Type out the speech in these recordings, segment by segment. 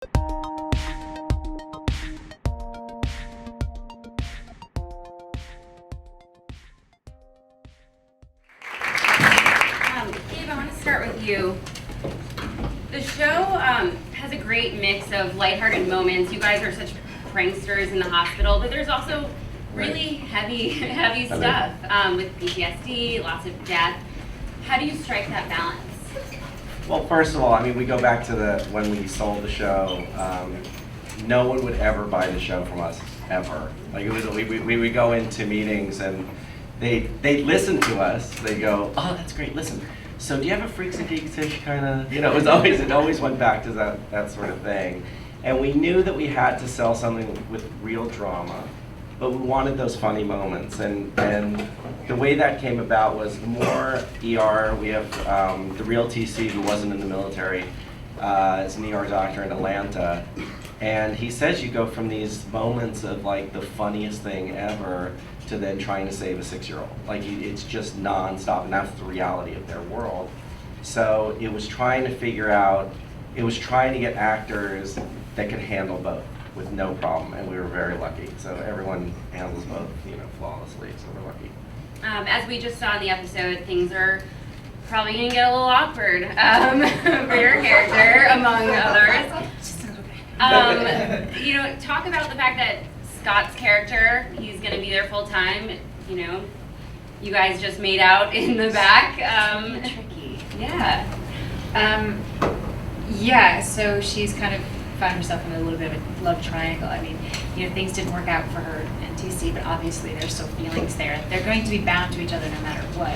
Gabe, I want to start with you. The show has a great mix of lighthearted moments. You guys are such pranksters in the hospital, but there's also really heavy stuff with PTSD, lots of death. How do you strike that balance? Well, first of all, I mean, we go back to when we sold the show. No one would ever buy the show from us, ever. Like, we would go into meetings and they'd listen to us. They go, oh, that's great, listen. So do you have a freaks and geeks-ish kind of, it always went back to that sort of thing. And we knew that we had to sell something with real drama, but we wanted those funny moments. And the way that came about was more ER. We have the real TC, who wasn't in the military, is an ER doctor in Atlanta. And he says you go from these moments of like the funniest thing ever to then trying to save a 6-year-old. Like, it's just nonstop, and that's the reality of their world. So it was trying to get actors that could handle both with no problem, and we were very lucky. So everyone handles both, flawlessly, so we're lucky. As we just saw in the episode, things are probably going to get a little awkward for your character, among others. Talk about the fact that Scott's character, he's going to be there full time. You guys just made out in the back. Tricky. Yeah. So she's kind of found herself in a little bit of a love triangle. I mean, things didn't work out for her and TC, but obviously there's still feelings there. They're going to be bound to each other no matter what.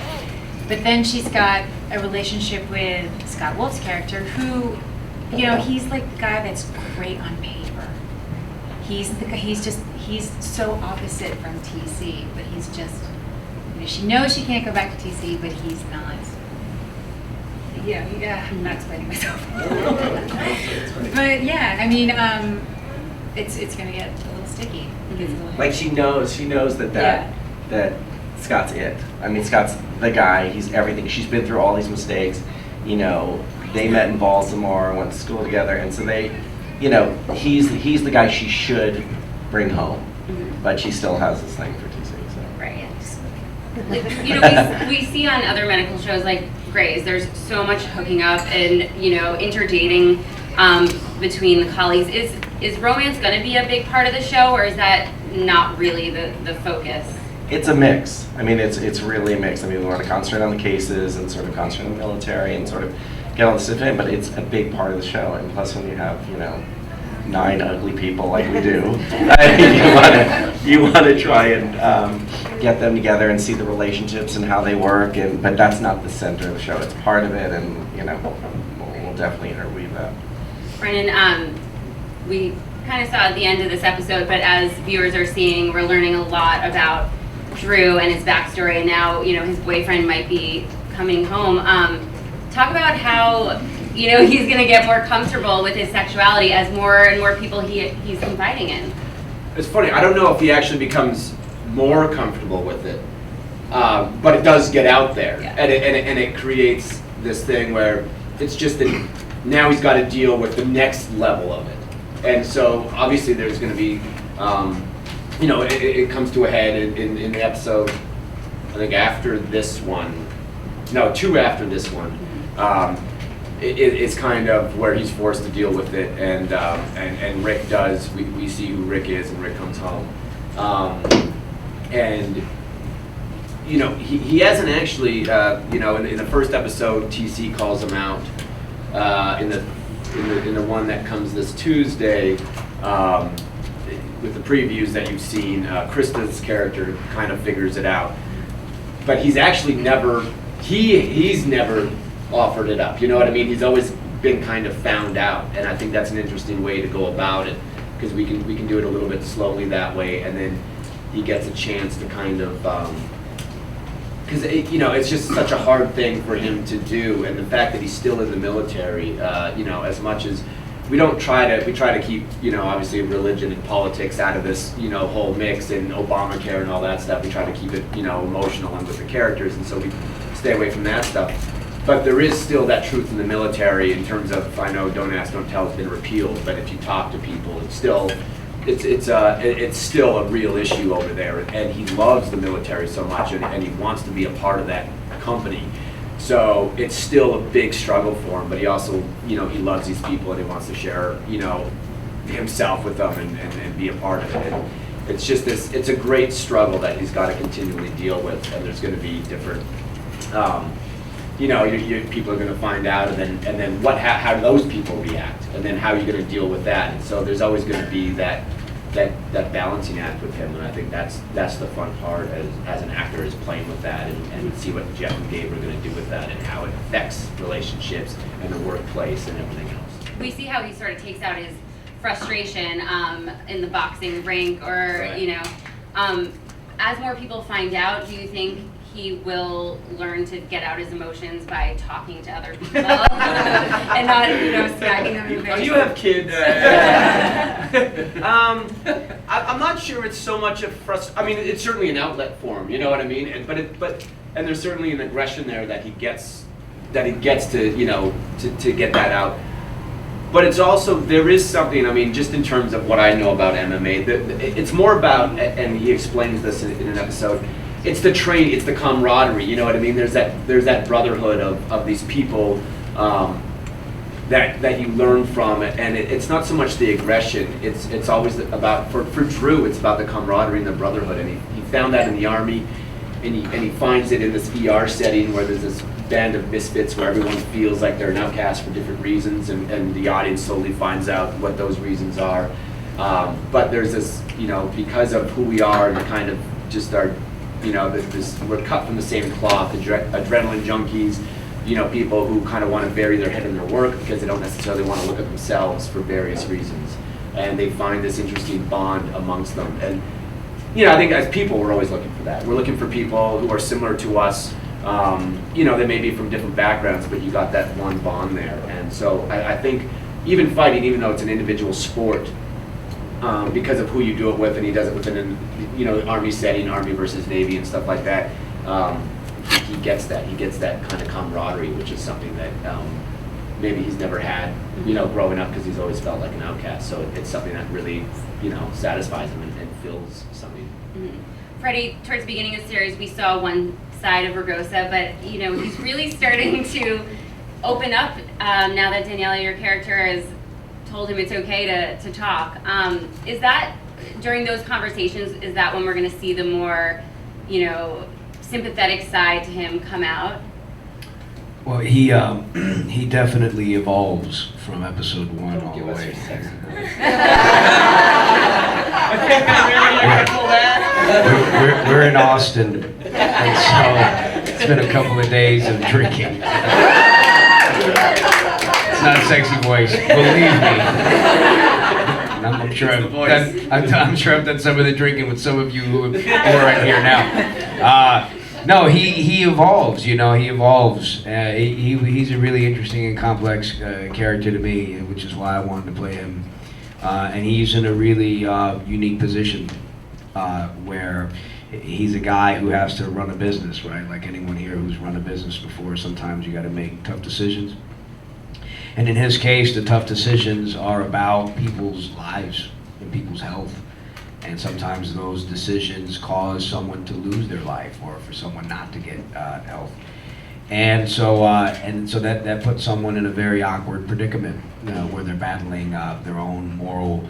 But then she's got a relationship with Scott Wolf's character, who, he's like the guy that's great on paper. He's so opposite from TC, but he's just, she knows she can't go back to TC, but he's not. Yeah, I'm not explaining myself. But yeah, I mean, it's gonna get a little sticky. Like, she knows that Scott's it. I mean, Scott's the guy. He's everything. She's been through all these mistakes. They met in Baltimore, went to school together, and so they, he's the guy she should bring home, but she still has this thing for TC. So. Right. We see on other medical shows like Grey's, there's so much hooking up and interdating between the colleagues. Is romance going to be a big part of the show, or is that not really the focus? It's a mix. I mean, it's really a mix. I mean, we want to concentrate on the cases and sort of concentrate on the military and sort of get all this stuff in, but it's a big part of the show. And plus, when you have 9 ugly people like we do, you want to try and get them together and see the relationships and how they work. But that's not the center of the show. It's part of it, and we'll definitely interweave that. Brennan, we kind of saw at the end of this episode, but as viewers are seeing, we're learning a lot about Drew and his backstory, and now his boyfriend might be coming home. Talk about how he's going to get more comfortable with his sexuality as more and more people he's confiding in. It's funny, I don't know if he actually becomes more comfortable with it, but it does get out there, yeah. and it creates this thing where it's just that now he's got to deal with the next level of it, and so obviously there's going to be, it comes to a head in the episode, I think after this one, no, 2 after this one. It's kind of where he's forced to deal with it, and Rick does. We see who Rick is, and Rick comes home, and he hasn't actually. In the first episode, TC calls him out. In the one that comes this Tuesday, with the previews that you've seen, Krista's character kind of figures it out, but he's actually never. He's never offered it up, you know what I mean? He's always been kind of found out, and I think that's an interesting way to go about it, because we can do it a little bit slowly that way, and then he gets a chance to kind of, because it's just such a hard thing for him to do, and the fact that he's still in the military, as much as we try to keep, obviously religion and politics out of this, whole mix, and Obamacare and all that stuff. We try to keep it, emotional and with the characters, and so we stay away from that stuff. But there is still that truth in the military in terms of, I know Don't Ask, Don't Tell has been repealed, but if you talk to people, it's still a real issue over there. And he loves the military so much, and he wants to be a part of that company. So it's still a big struggle for him, but he also, he loves these people and he wants to share, himself with them and be a part of it. And it's just it's a great struggle that he's got to continually deal with, and there's going to be different, people are going to find out, and then how do those people react, and then how are you going to deal with that? And so there's always going to be that balancing act with him, and I think that's the fun part as an actor, is playing with that and see what Jeff and Gabe are going to do with that and how it affects relationships and the workplace and everything else. We see how he sort of takes out his frustration in the boxing rink, or Right. As more people find out, do you think he will learn to get out his emotions by talking to other people and not, smacking them in the face? You have kids. I'm not sure it's so much a I mean, it's certainly an outlet for him. You know what I mean? And and there's certainly an aggression there that he gets to to get that out. But it's also, there is something, I mean, just in terms of what I know about MMA, it's more about, and he explains this in an episode, it's the camaraderie, you know what I mean? There's that brotherhood of these people that you learn from, and it's not so much the aggression, it's always about, for Drew, it's about the camaraderie and the brotherhood, and he found that in the Army, and he finds it in this ER setting where there's this band of misfits where everyone feels like they're an outcast for different reasons, and the audience slowly finds out what those reasons are. But there's this, because of who we are and kind of just our, we're cut from the same cloth, adrenaline junkies, people who kind of want to bury their head in their work because they don't necessarily want to look at themselves for various reasons. And they find this interesting bond amongst them. And, I think as people, we're always looking for that. We're looking for people who are similar to us. They may be from different backgrounds, but you got that one bond there. And so I think even fighting, even though it's an individual sport, because of who you do it with, and he does it within an Army setting, Army versus Navy and stuff like that, he gets that. He gets that kind of camaraderie, which is something that maybe he's never had, growing up, because he's always felt like an outcast. So it's something that really, satisfies him and fills something. Mm-hmm. Freddie, towards the beginning of the series, we saw one side of Rehearsal, but he's really starting to open up now that Daniella, your character, has told him it's okay to talk. Is that, during those conversations, is that when we're going to see the more, sympathetic side to him come out? Well, he definitely evolves from episode 1 all the way. We're in Austin, and so it's been a couple of days of drinking. It's not a sexy voice, believe me. And I'm sure I've done some of the drinking with some of you who are right here now. No, he evolves. He evolves. He's a really interesting and complex character to me, which is why I wanted to play him. And he's in a really unique position where he's a guy who has to run a business, right? Like anyone here who's run a business before, sometimes you got to make tough decisions. And in his case, the tough decisions are about people's lives and people's health. And sometimes those decisions cause someone to lose their life, or for someone not to get health. And so that puts someone in a very awkward predicament, where they're battling their own moral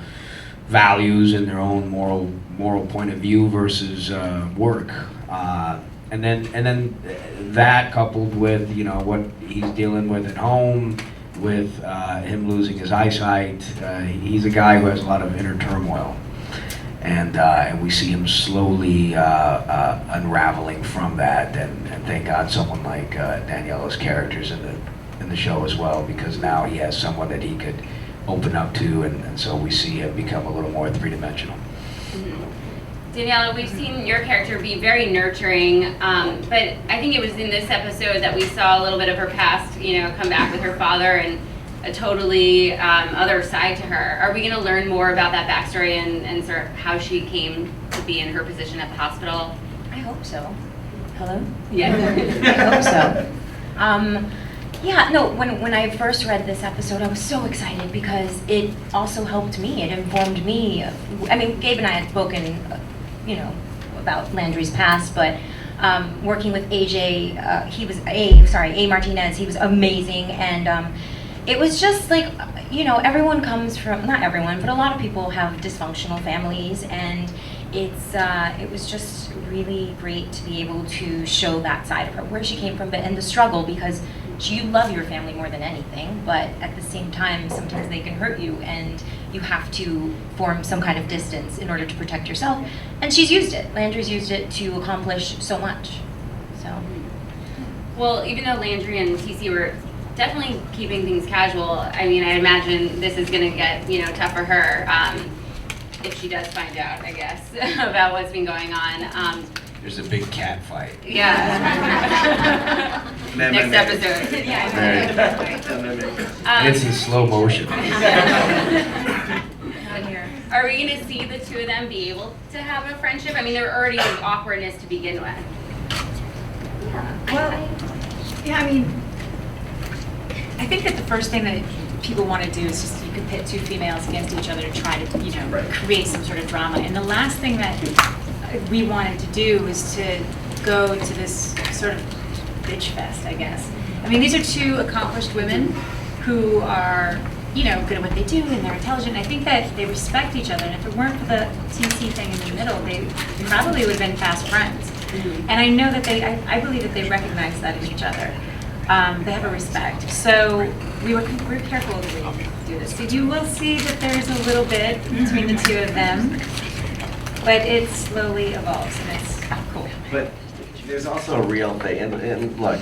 values and their own moral point of view versus work. And then that coupled with what he's dealing with at home, with him losing his eyesight. He's a guy who has a lot of inner turmoil. And we see him slowly unraveling from that, and thank God someone like Daniella's character's in the show as well, because now he has someone that he could open up to, and so we see him become a little more three-dimensional. Mm-hmm. Daniella, we've seen your character be very nurturing, but I think it was in this episode that we saw a little bit of her past, come back with her father, and a totally other side to her. Are we going to learn more about that backstory and sort of how she came to be in her position at the hospital? I hope so. Hello? Yeah. I hope so. Yeah, no, when I first read this episode, I was so excited because it also helped me. It informed me. I mean, Gabe and I had spoken, about Landry's past, but working with AJ, A. Martinez, he was amazing. And it was just like, everyone comes from, not everyone, but a lot of people have dysfunctional families. And it was just really great to be able to show that side of her, where she came from, and the struggle, because you love your family more than anything, but at the same time, sometimes they can hurt you, and you have to form some kind of distance in order to protect yourself. And she's used it. Landry's used it to accomplish so much. So. Well, even though Landry and TC were definitely keeping things casual, I mean, I imagine this is going to get, tough for her if she does find out, I guess, about what's been going on. There's a big cat fight. Yeah. Next episode. And it's in slow motion. Are we going to see the two of them be able to have a friendship? I mean, there already was awkwardness to begin with. Well, yeah, I mean, I think that the first thing that people want to do is just, you could pit two females against each other to try to, create some sort of drama. And the last thing that we wanted to do was to go to this sort of bitch fest, I guess. I mean, these are two accomplished women who are, good at what they do, and they're intelligent. And I think that they respect each other. And if it weren't for the TC thing in the middle, they probably would have been fast friends. And I know that I believe that they recognize that in each other. They have a respect. So we were careful the way we do this. So you will see that there's a little bit between the two of them. But it slowly evolves, and it's cool. But there's also a real thing, and look,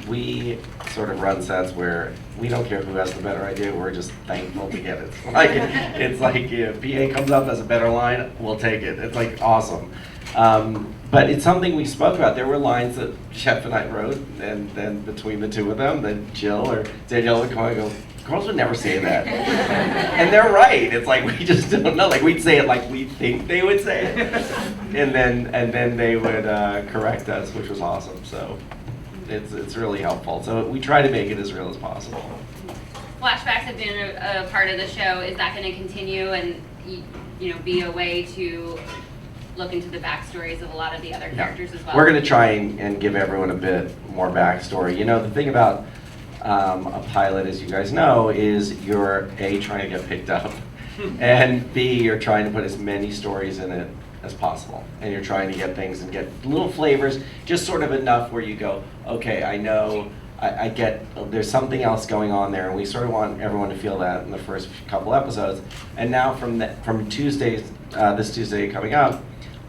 we sort of run sets where we don't care who has the better idea, we're just thankful to get it. It's like if PA comes up as a better line, we'll take it. It's like awesome. But it's something we spoke about. There were lines that Chef and I wrote, and then between the two of them, then Jill or Danielle would come and go, girls would never say that. And they're right. It's like we just don't know. Like we'd say it like we think they would say it. And then they would correct us, which was awesome. So it's really helpful. So we try to make it as real as possible. Flashbacks have been a part of the show. Is that going to continue and be a way to look into the backstories of a lot of the other characters as well? We're going to try and give everyone a bit more backstory. The thing about a pilot, as you guys know, is you're A, trying to get picked up, and B, you're trying to put as many stories in it as possible. And you're trying to get things and get little flavors, just sort of enough where you go, okay, I know, I get, there's something else going on there, and we sort of want everyone to feel that in the first couple episodes. And now from Tuesdays, this Tuesday coming up,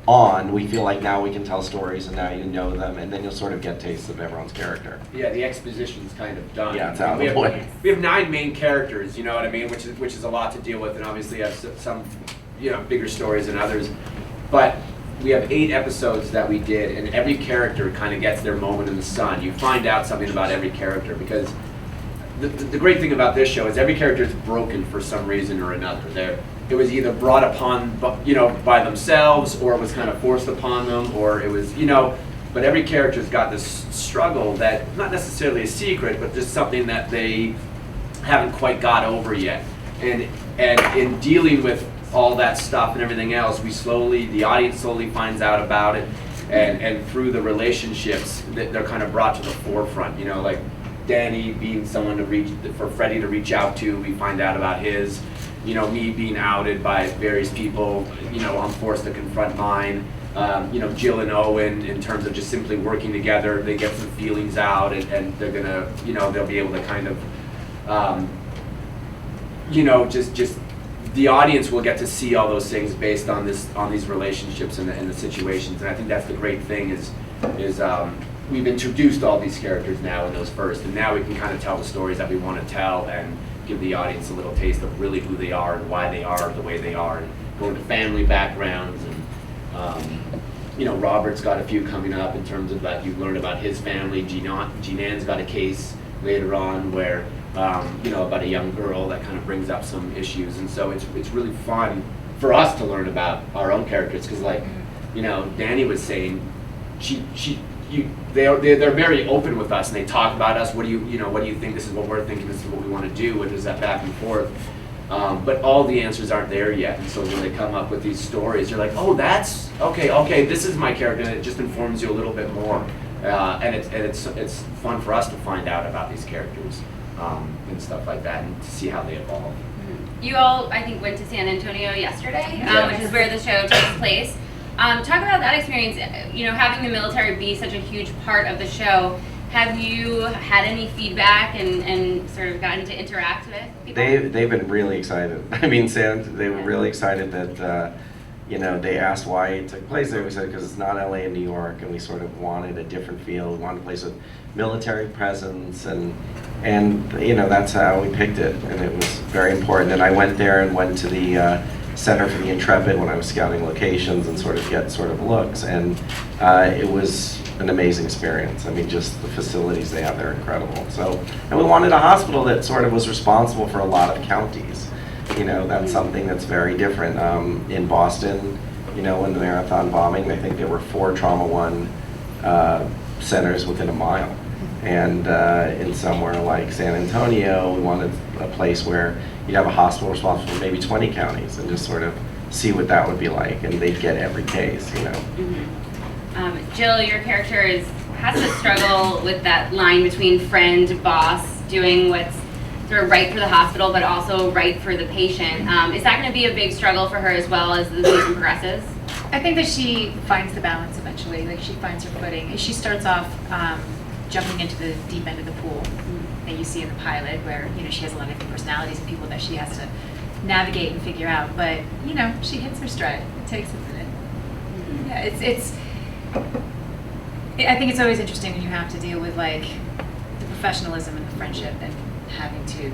on, we feel like now we can tell stories, and now you know them, and then you'll sort of get tastes of everyone's character. Yeah, the exposition's kind of done. Yeah, it's out of the way. We have 9 main characters, you know what I mean, which is a lot to deal with, and obviously have some, bigger stories than others. But we have 8 episodes that we did, and every character kind of gets their moment in the sun. You find out something about every character, because the great thing about this show is every character is broken for some reason or another. It was either brought upon, by themselves, or it was kind of forced upon them, or it was, but every character's got this struggle that, not necessarily a secret, but just something that they haven't quite got over yet. And in dealing with all that stuff and everything else, the audience slowly finds out about it, and through the relationships, they're kind of brought to the forefront, like Danny being someone for Freddie to reach out to, we find out about his. Me being outed by various people, I'm forced to confront mine. Jill and Owen, in terms of just simply working together, they get some feelings out, and they're gonna, they'll be able to kind of, just the audience will get to see all those things based on these relationships and the situations. And I think that's the great thing is we've introduced all these characters now in those first, and now we can kind of tell the stories that we want to tell and give the audience a little taste of really who they are and why they are the way they are, and go into family backgrounds. And Robert's got a few coming up in terms of that you learn about his family. Jeanan's got a case later on where about a young girl that kind of brings up some issues, and so it's really fun for us to learn about our own characters, because Danny was saying, she they're very open with us, and they talk about us. What do you think? This is what we're thinking. This is what we want to do. And there's that back and forth. But all the answers aren't there yet. And so when they come up with these stories, you're like, oh, that's okay. This is my character, and it just informs you a little bit more. And it's fun for us to find out about these characters and stuff like that, and to see how they evolve. You all, I think, went to San Antonio yesterday, Yeah. which is where the show takes place. Talk about that experience. Having the military be such a huge part of the show. Have you had any feedback and sort of gotten to interact with people? They've been really excited. I mean, they were really excited that they asked why it took place there. We said because it's not LA and New York, and we sort of wanted a different feel. We wanted a place with military presence, and that's how we picked it, and it was very important. And I went there and went to the Center for the Intrepid when I was scouting locations and get looks, and it was an amazing experience. I mean, just the facilities they have, they're incredible. So, and we wanted a hospital that sort of was responsible for a lot of counties. That's something that's very different. In Boston, when the marathon bombing, I think there were 4 Trauma 1 centers within a mile. And in somewhere like San Antonio, we wanted a place where you'd have a hospital responsible for maybe 20 counties and just sort of see what that would be like, and they'd get every case, Jill, your character has to struggle with that line between friend, boss, doing what's sort of right for the hospital, but also right for the patient. Is that going to be a big struggle for her as well as the season progresses? I think that she finds the balance eventually. Like, she finds her footing. She starts off jumping into the deep end of the pool that you see in the pilot, where she has a lot of different personalities and people that she has to navigate and figure out. But she hits her stride. It takes a minute. Yeah, I think it's always interesting when you have to deal with like the professionalism and the friendship, and having to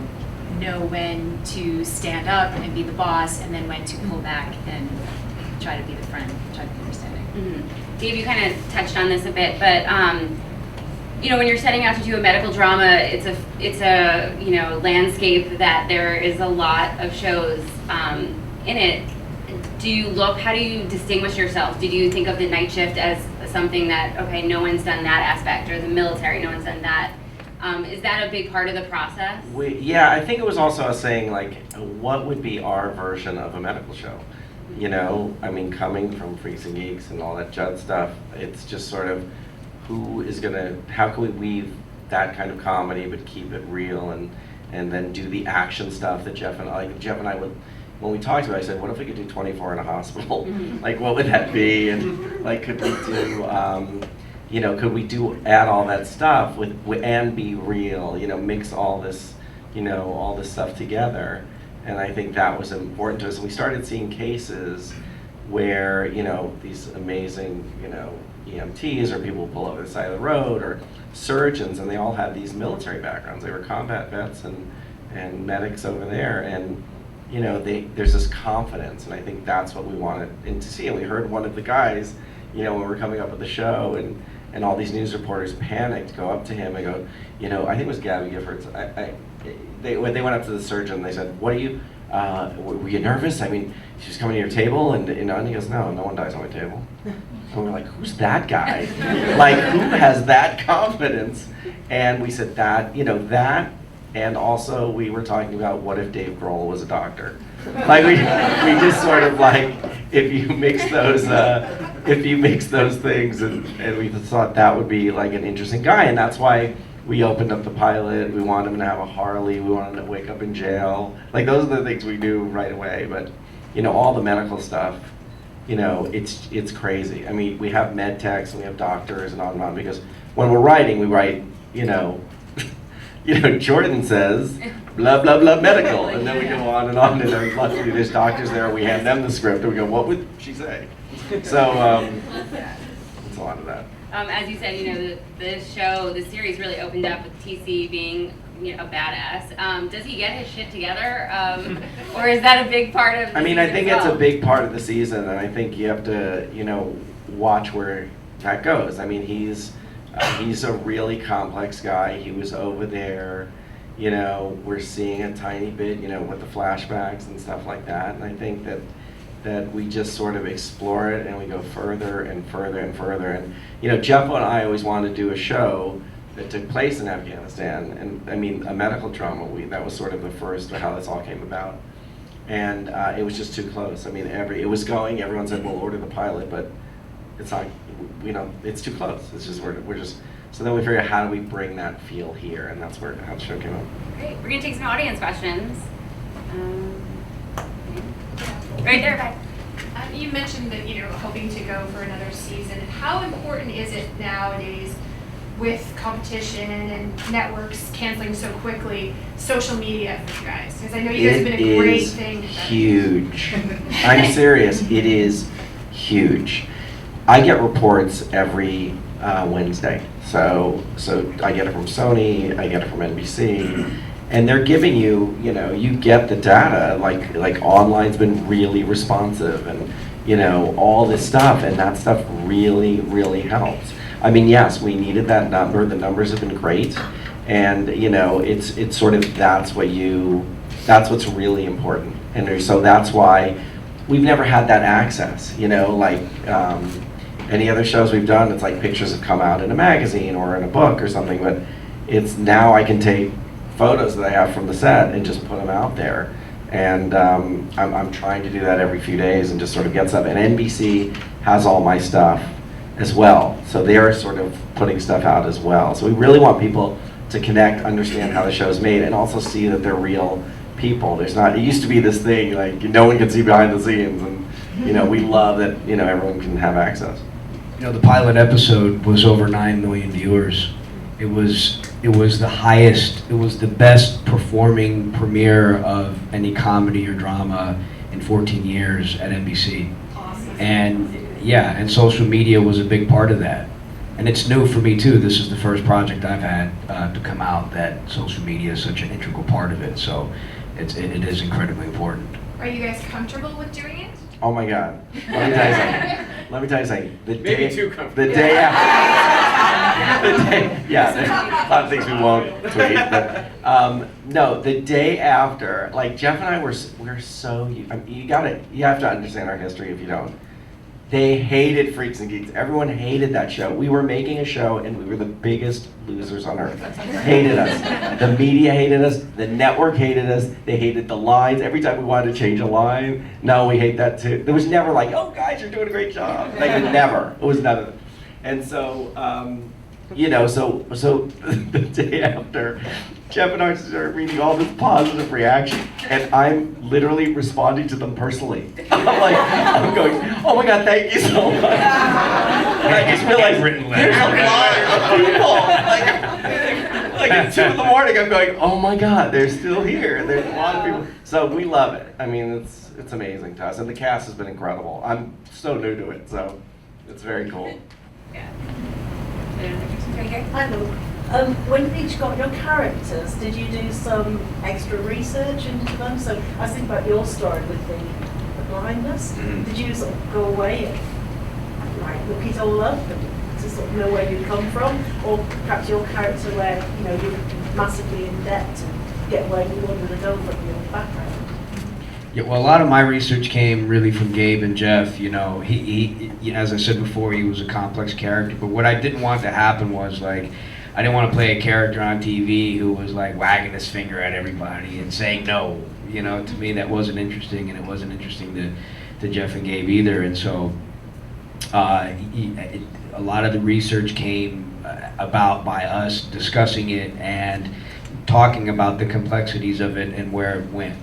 know when to stand up and be the boss, and then when to pull back and try to be the friend, try to be understanding. Dave, you kind of touched on this a bit, but when you're setting out to do a medical drama, it's a landscape that there is a lot of shows in it. How do you distinguish yourself? Did you think of the night shift as something that, okay, no one's done that aspect, or the military, no one's done that? Is that a big part of the process? I think it was also us saying, like, what would be our version of a medical show? I mean, coming from Freaks and Geeks and all that Judd stuff, it's just sort of, how can we weave that kind of comedy but keep it real, and then do the action stuff that Jeff and I would, when we talked about it, I said, what if we could do 24 in a hospital? Like, what would that be? And like, could we add all that stuff and be real, mix all this, all this stuff together. And I think that was important to us. And we started seeing cases where, these amazing, EMTs or people who pull over the side of the road, or surgeons, and they all had these military backgrounds. They were combat vets and medics over there. And, there's this confidence, and I think that's what we wanted to see. And we heard one of the guys, when we were coming up with the show, and all these news reporters panicked, go up to him and go, I think it was Gabby Giffords. They went up to the surgeon and they said, what are you, were you nervous? I mean, she was coming to your table, and he goes, no one dies on my table. And we're like, who's that guy? Like, who has that confidence? And we said that, that, and also we were talking about what if Dave Grohl was a doctor? Like, we just sort of like, if you mix those things, and we thought that would be like an interesting guy, and that's why we opened up the pilot. We wanted him to have a Harley. We wanted him to wake up in jail. Like, those are the things we knew right away. But, all the medical stuff, it's crazy. I mean, we have med techs and we have doctors and on, because when we're writing, we write, Jordan says, blah, blah, blah, medical. And then we go on, and luckily there's doctors there. We hand them the script, and we go, what would she say? So, it's a lot of that. As you said, the series really opened up with TC being, a badass. Does he get his shit together, or is that a big part of the season? I think it's a big part of the season, and I think you have to, watch where that goes. I mean, he's a really complex guy. He was over there, we're seeing a tiny bit, with the flashbacks and stuff like that, and I think that, that we just sort of explore it and we go further and further and further. And Jeff and I always wanted to do a show that took place in Afghanistan, and I mean a medical drama. That was sort of the first how this all came about, and it was just too close. I mean, it was going. Everyone said we'll order the pilot, but it's not. It's too close. It's just we're just. So then we figured out how do we bring that feel here, and that's how the show came up. Great. We're gonna take some audience questions. Right there, bye. You mentioned that hoping to go for another season. How important is it nowadays, with competition and networks canceling so quickly, social media for you guys? Because I know you guys have been a great thing. It is huge. I'm serious. It is huge. I get reports every Wednesday. So I get it from Sony. I get it from NBC. And they're giving you, you get the data, like online's been really responsive and, all this stuff, and that stuff really, really helps. I mean, yes, we needed that number. The numbers have been great. And, it's sort of, that's what's really important. And so that's why we've never had that access, like any other shows we've done, it's like pictures have come out in a magazine or in a book or something, but it's now I can take photos that I have from the set and just put them out there. And I'm trying to do that every few days and just sort of get stuff. And NBC has all my stuff as well. So they're sort of putting stuff out as well. So we really want people to connect, understand how the show's made, and also see that they're real people. It used to be this thing, like no one can see behind the scenes. And we love that, everyone can have access. The pilot episode was over 9 million viewers. It was the highest, it was the best performing premiere of any comedy or drama in 14 years at NBC. Awesome. And social media was a big part of that. And it's new for me too. This is the first project I've had to come out that social media is such an integral part of it. So it is incredibly important. Are you guys comfortable with doing it? Oh my God. Let me tell you something. Maybe too comfortable. The day after. There's a lot of things we won't tweet. But, no, the day after, like Jeff and I we're so, you have to understand our history if you don't. They hated Freaks and Geeks. Everyone hated that show. We were making a show and we were the biggest losers on earth. Hated us. The media hated us. The network hated us. They hated the lines. Every time we wanted to change a line, no, we hate that too. There was never like, oh guys, you're doing a great job. Like never. It was none of it. And so, so the day after, Jeff and I started reading all this positive reaction, and I'm literally responding to them personally. I'm going, oh my God, thank you so much. And I just realized there's a lot of people. Like at 2 in the morning, I'm going, oh my God, they're still here. There's a lot of people. So we love it. I mean, it's amazing to us, and the cast has been incredible. I'm so new to it, so it's very cool. Yeah. Hi, Lou. When you each got your characters, did you do some extra research into them? So I was thinking about your story with the blindness. Mm-hmm. Did you sort of go away and look it all up and to sort of know where you'd come from? Or perhaps your character where you're massively in debt to get where you wanted to go from your background? Yeah, well, a lot of my research came really from Gabe and Jeff. He as I said before, he was a complex character. But what I didn't want to happen was I didn't want to play a character on TV who was wagging his finger at everybody and saying no. To me that wasn't interesting, and it wasn't interesting to Jeff and Gabe either. And so a lot of the research came about by us discussing it and talking about the complexities of it and where it went.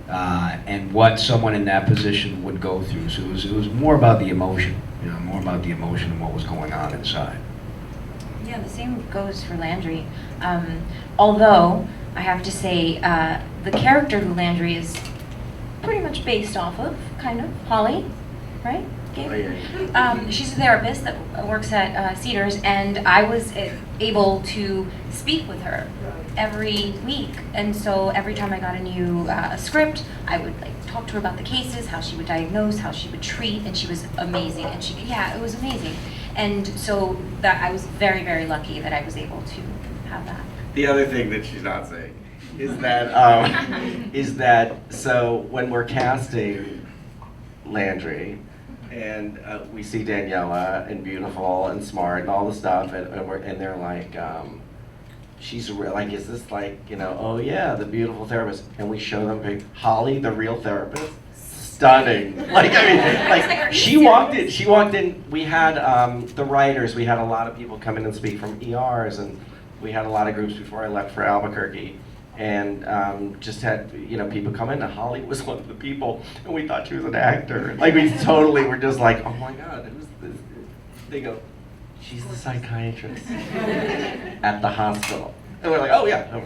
And what someone in that position would go through. So it was more about the emotion, more about the emotion and what was going on inside. Yeah, the same goes for Landry. Although, I have to say, the character who Landry is pretty much based off of, kind of, Holly, right? She's a therapist that works at Cedars, and I was able to speak with her every week. And so every time I got a new script, I would talk to her about the cases, how she would diagnose, how she would treat, and she was amazing. And it was amazing. And so that I was very, very lucky that I was able to have that. The other thing that she's not saying is that so when we're casting Landry, and we see Daniella and beautiful and smart and all the stuff, and they're like, she's real, like, is this like, you know, oh yeah, the beautiful therapist, and we show them Holly, the real therapist, stunning. Like, I mean, like, she walked in, we had the writers, we had a lot of people come in and speak from ERs, and we had a lot of groups before I left for Albuquerque, and just had, you know, people come in, and Holly was one of the people, and we thought she was an actor. Like, we totally were just like, oh my God, who's this? They go, she's the psychiatrist at the hospital. And we're like, oh yeah.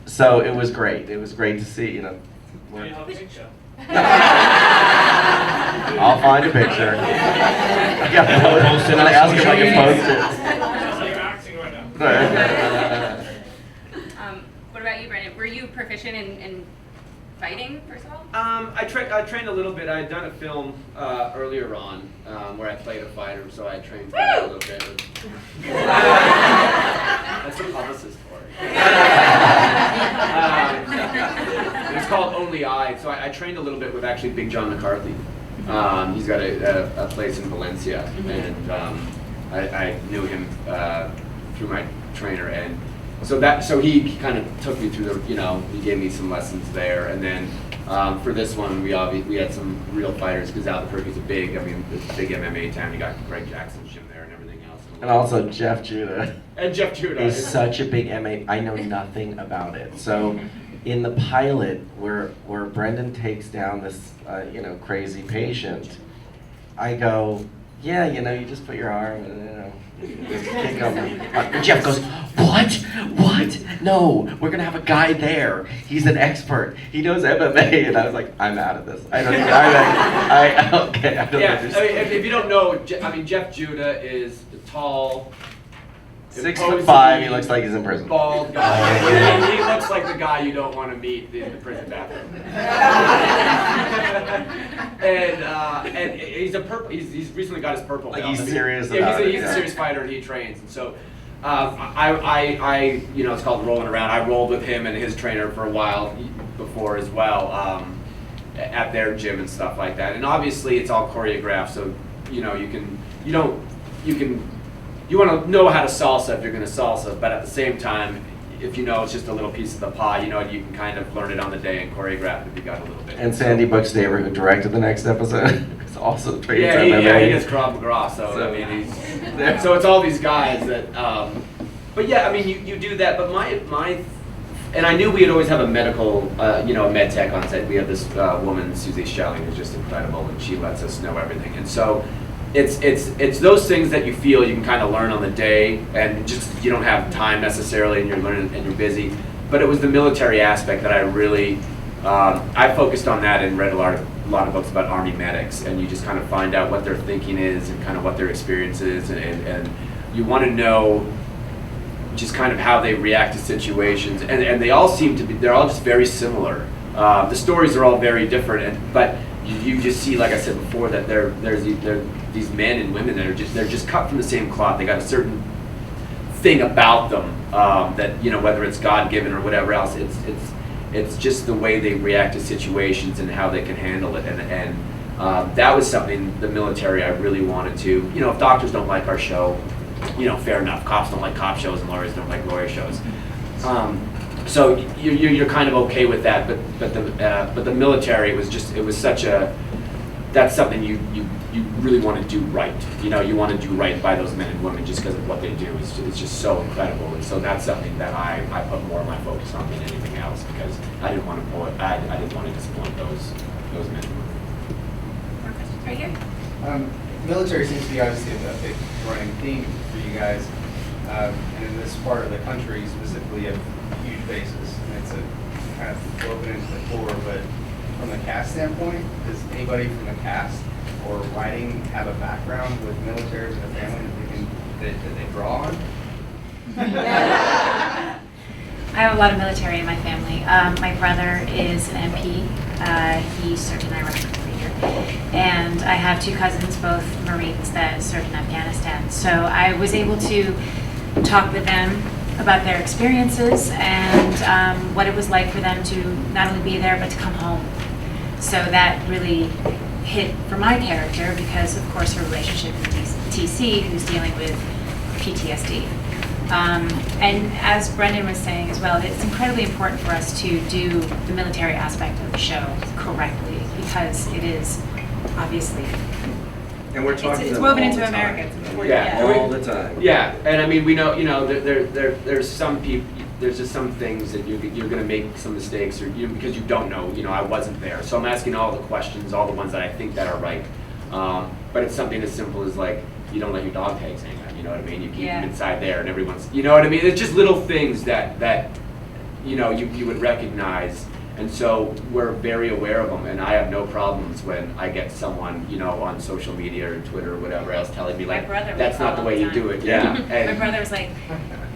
So it was great. It was great to see, you know. Do you have a picture? I'll find a picture. I got to post it. I'm gonna ask if I can post it. So you're acting right now. What about you, Brendan? Were you proficient in fighting, first of all? I trained a little bit. I had done a film earlier on where I played a fighter, so I trained a little bit. That's a publicist for it. It's called Only I. So I trained a little bit with actually Big John McCarthy. He's got a place in Valencia, and I knew him through my trainer, and so he kind of took me through the, you know, he gave me some lessons there, and then for this one we had some real fighters because Albuquerque's a big MMA town. You got Greg Jackson's gym there and everything else. And also Jeff Judah. And Jeff Judah is such a big MMA. I know nothing about it. So in the pilot where Brendan takes down this you know, crazy patient, I go, yeah, you know, you just put your arm and, you know, just kick him. Jeff goes, what? No, we're gonna have a guy there. He's an expert. He knows MMA. And I was like, I'm out of this. I don't even, I don't understand. I mean, if you don't know, I mean, Jeff Judah is tall, 6'5", he looks like he's in prison. Bald guy. He looks like the guy you don't want to meet in the prison bathroom. and he's he's recently got his purple belt. Like, he's serious yeah, about it. He's a serious fighter, and he trains. And so I you know, it's called rolling around. I rolled with him and his trainer for a while before as well, at their gym and stuff like that. And obviously it's all choreographed, so you know, you want to know how to salsa if you're going to salsa, but at the same time, if you know it's just a little piece of the pie, you know, you can kind of learn it on the day and choreograph it if you got a little bit. And Sandy Buxtaber, who directed the next episode, is also trained MMA. Yeah, he does Krav Maga, so I mean, so it's all these guys that, but yeah, I mean, you do that, but my, and I knew we'd always have a medical, you know, a med tech on set. We have this woman, Susie Schelling, who's just incredible, and she lets us know everything, and so it's those things that you feel you can kind of learn on the day, and just you don't have time necessarily, and you're learning and you're busy. But it was the military aspect that I really I focused on that and read a lot of books about Army medics, and you just kind of find out what their thinking is and kind of what their experience is, and you want to know just kind of how they react to situations, and they all seem to be, they're all just very similar. The stories are all very different, but you just see, like I said before, that there's these men and women that they're just cut from the same cloth. They got a certain thing about them that, you know, whether it's God-given or whatever else, it's just the way they react to situations and how they can handle it, and that was something the military I really wanted to, you know, if doctors don't like our show, you know, fair enough. Cops don't like cop shows and lawyers don't like lawyer shows. So you're kind of okay with that, but the military was such a, that's something you really want to do right. You know, you want to do right by those men and women just because of what they do. It's just so incredible, and so that's something that I put more of my focus on than anything else, because I didn't want to disappoint those men and women. More questions right here. Military seems to be obviously a big running theme for you guys, and in this part of the country specifically, you have huge bases, and it's a kind of woven into the core. But from the cast standpoint, does anybody from the cast or writing have a background with military and a family that they draw on? I have a lot of military in my family. My brother is an MP. He served in Iraq for 3 years. And I have 2 cousins, both Marines, that served in Afghanistan. So I was able to talk with them about their experiences and what it was like for them to not only be there, but to come home. So that really hit for my character because, of course, her relationship with TC, who's dealing with PTSD. And as Brendan was saying as well, it's incredibly important for us to do the military aspect of the show correctly because it is obviously And we're talking it's to them woven all into the America. time. It's important. Yeah. All the time. Yeah, and I mean, we know, there's some people, there's just some things that you're going to make some mistakes, or because you don't know. I wasn't there, so I'm asking all the questions, all the ones that I think that are right. But it's something as simple as like, you don't let your dog tags hang out. You know what I mean? You keep them inside there, and everyone's. You know what I mean? It's just little things that you would recognize. And so we're very aware of them, and I have no problems when I get someone, on social media or Twitter or whatever else telling me like, that's not the way you do it. Yeah. My brother was like,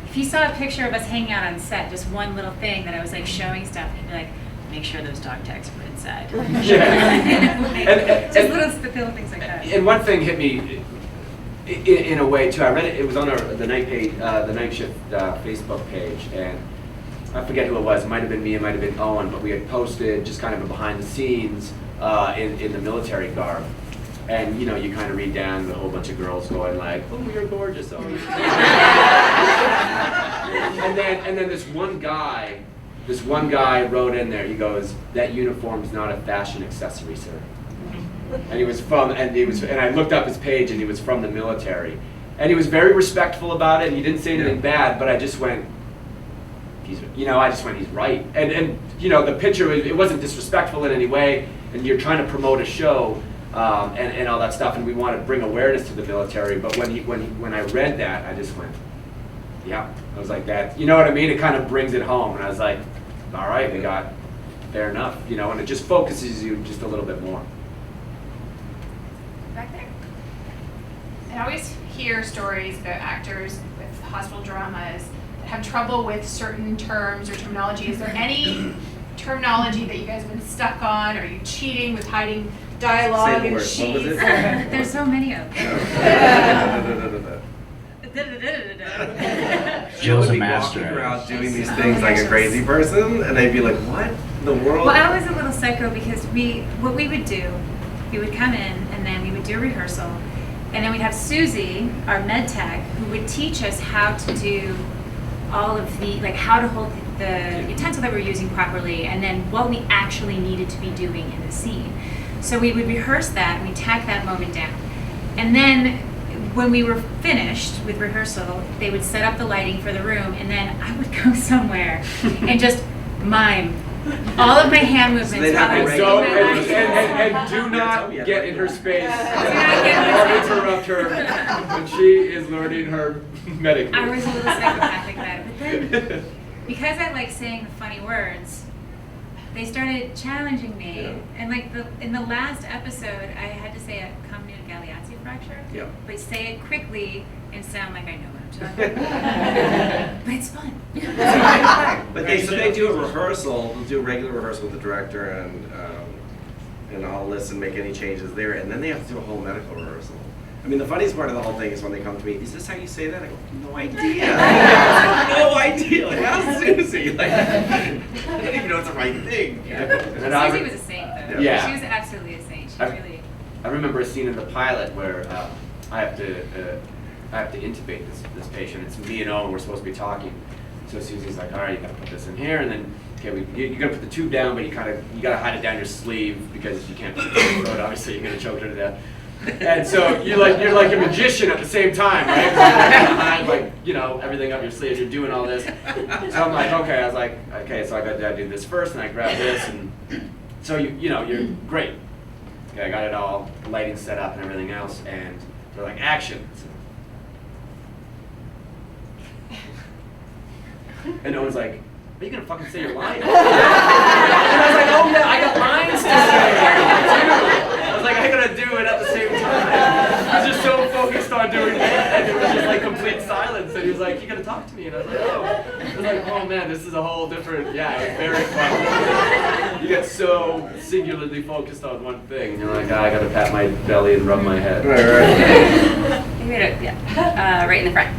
if he saw a picture of us hanging out on set, just one little thing that I was like showing stuff, he'd be like, make sure those dog tags are inside. Just little things like that. And one thing hit me in a way too. I read it. It was on the night page, the night shift Facebook page, and I forget who it was. It might have been me. It might have been Owen. But we had posted just kind of a behind the scenes in the military garb, and you kind of read down a whole bunch of girls going like, "Oh, you're gorgeous, Owen." and then this one guy wrote in there. He goes, "That uniform's not a fashion accessory, sir." And and I looked up his page, and he was from the military, and he was very respectful about it. And he didn't say anything bad, but I just went, he's right. And the picture, it wasn't disrespectful in any way. And you're trying to promote a show, and all that stuff, and we want to bring awareness to the military. But when I read that, I just went, yeah. I was like, that. You know what I mean? It kind of brings it home, and I was like, all right, we got fair enough. And it just focuses you just a little bit more. Back there. I always hear stories about actors with hospital dramas that have trouble with certain terms or terminology. Is there any terminology that you guys have been stuck on? Are you cheating with hiding dialogue Say the and word. sheets? What was it? There's so many of them. Jill's a Walking master. around doing these things like a crazy person, and they'd be like, "What in the world?" Well, I was a little psycho because what we would do, we would come in and then we would do a rehearsal, and then we'd have Susie, our med tech, who would teach us how to do all of how to hold the utensil that we're using properly, and then what we actually needed to be doing in the scene. So we would rehearse that, and we'd tack that moment down. And then when we were finished with rehearsal, they would set up the lighting for the room, and then I would go somewhere and just mime all of my hand movements they'd while have I to was rate doing it. my lines. And do not get in her space not or interrupt her when she is learning her medical. I was a little psychopathic about it, but then because I like saying the funny words, they started challenging me. And in the last episode, I had to say a comminuted Galeazzi fracture, but say it quickly and sound like I know what I'm talking about. But it's fun. But they do a rehearsal. They'll do a regular rehearsal with the director, and I'll listen, make any changes there, and then they have to do a whole medical rehearsal. I mean, the funniest part of the whole thing is when they come to me, "Is this how you say that?" I go, "No idea." No idea. Like, ask Susie. Like, I don't even know it's the right thing. Susie was a saint, though. Yeah. She was absolutely a saint. I remember a scene in the pilot where I have to intubate this patient. It's me and Owen. We're supposed to be talking. So Susie's like, "All right, you got to put this in here, and then you got to put the tube down, but you got to hide it down your sleeve because you can't put it in the throat. Obviously, you're gonna choke her to death." And so you're like a magician at the same time, right? Hide everything up your sleeve. You're doing all this. So I'm like, okay. I was like, okay. So I got to do this first, and I grab this, and so you're great. Okay, I got it all, lighting set up and everything else, and they're like, action. And no one's like, are you gonna fucking say your line? And I was like, oh yeah, I got lines to say. I was like, I gotta do it at the same time. I was just so focused on doing that, and it was just like complete silence. And he was like, you gotta talk to me. And I was like, oh. I was like, oh man, this is a whole different, it was very fun. You get so singularly focused on one thing, and you're like, I gotta pat my belly and rub my head. Right in the front.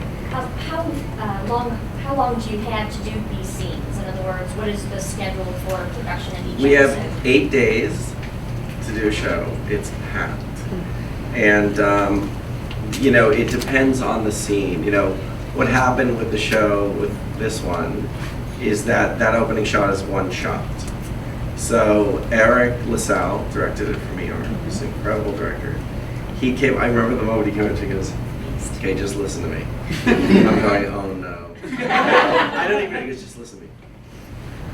How long do you have to do these scenes? In other words, what is the schedule for production in each We episode? have 8 days, to do a show, it's packed. And, you know, it depends on the scene. You know, what happened with the show, with this one, is that opening shot is one shot. So Eric LaSalle directed it for me, he's an incredible director. He came, I remember the moment he came up to me, he goes, okay, just listen to me. I'm going, oh no. I don't even, he goes, just listen to me.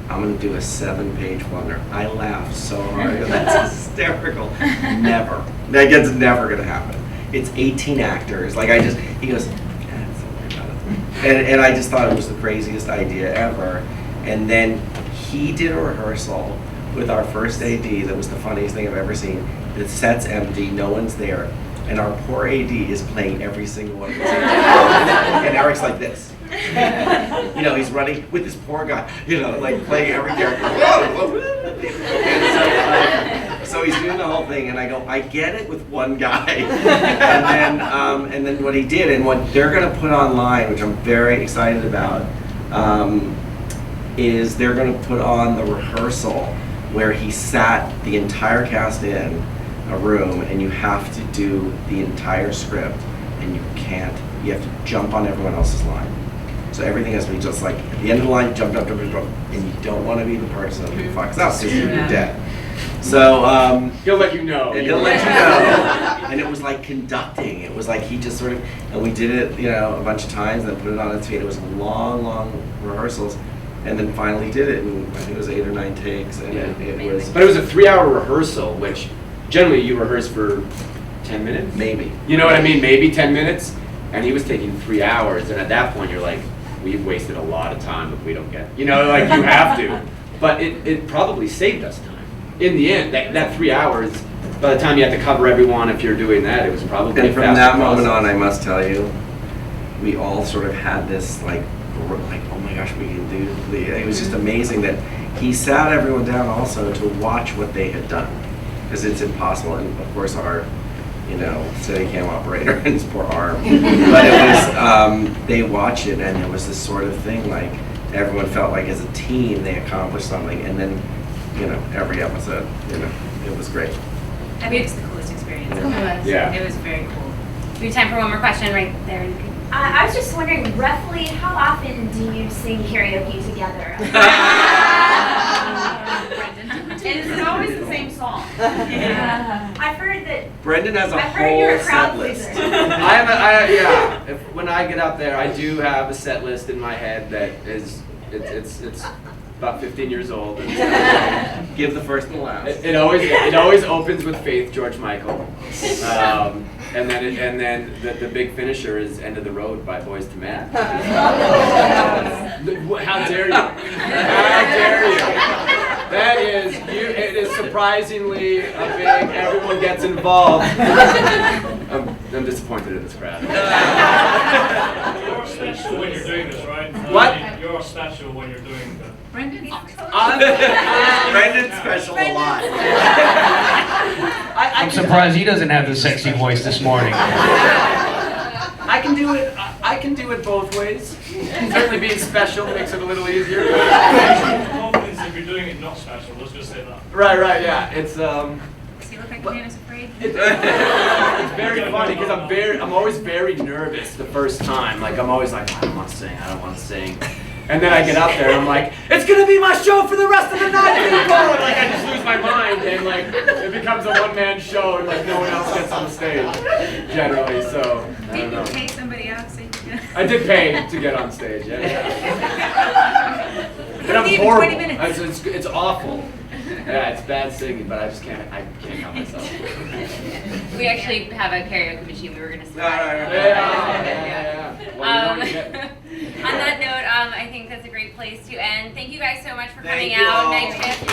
I'm gonna do a 7-page wonder. I laughed so hard. I go, that's hysterical. Never. That's never gonna happen. It's 18 actors. Like he goes, yeah, don't worry about it. And I just thought it was the craziest idea ever. And then he did a rehearsal with our first AD that was the funniest thing I've ever seen. The set's empty, no one's there. And our poor AD is playing every single one of those. And Eric's like this. You know, he's running with this poor guy, you know, like playing every character. And so he's doing the whole thing, and I go, I get it with one guy. And then what he did, and what they're going to put online, which I'm very excited about, is they're going to put on the rehearsal where he sat the entire cast in a room, and you have to do the entire script, and you have to jump on everyone else's line. So everything has to be just like, at the end of the line, jump, and you don't want to be the person who fucks up because you're dead. So, he'll let you know. And he'll let you know. And it was like conducting. It was like he just sort of, and we did it, you know, a bunch of times, and then put it on its feet. It was long rehearsals. And then finally did it, and I think it was 8 or 9 takes, and it was. But it was a 3-hour rehearsal, which generally you rehearse for 10 minutes? Maybe. You know what I mean? Maybe 10 minutes. And he was taking 3 hours, and at that point you're like, we've wasted a lot of time if we don't get, you know, like you have to. But it probably saved us time. In the end, that 3 hours, by the time you had to cover everyone, if you're doing that, it was probably And from faster that moment process. on, I must tell you, we all sort of had this like, oh my gosh, we can do it was just amazing that he sat everyone down also to watch what they had done, because it's impossible. And of course our, you know, Steadicam operator and his poor arm, but it was, they watched it, and it was this sort of thing, like everyone felt like as a team they accomplished something, and then, you know, every episode, you know, it was great. I mean, it's the coolest experience. Yeah. It was very cool. We have time for one more question right there. I was just wondering, roughly, how often do you sing karaoke together? Is it always the same song? Yeah. I've heard that. Brendan has a I've heard you're whole a crowd set list. pleaser. When I get up there, I do have a set list in my head that is, it's about 15 years old. Give the first and the last. It always opens with Faith, George Michael, and then the big finisher is "End of the Road" by Boyz II Men. How dare you? How dare you? That is It is surprisingly a big. Everyone gets involved. I'm disappointed in this crowd. You're special when you're doing this, right? What? You're special when you're doing that. Brendan's Brendan's special a lot. I'm surprised he doesn't have the sexy voice this morning. I can do it. I can do it both ways. Certainly, being special makes it a little easier. Confidence if you're doing it not special. Let's just say that. Right. Yeah. It's Does he look like Janice Afraid? It's very funny because I'm always very nervous the first time. Like I'm always like, I don't want to sing. And then I get up there and I'm like, it's gonna be my show for the rest of the night, people! And like I just lose my mind and like it becomes a one-man show and like no one else gets on the stage generally. So I don't know. Did you pay somebody else? I did pay to get on stage. Yeah. And I'm Leave in horrible. 20 minutes. It's awful. Yeah, it's bad singing, but I can't help myself. We actually have a karaoke machine we were going to start. Yeah. Well, you know, you get- On that note, I think that's a great place to end. Thank you guys so much for Thank coming you out. all. Night shift.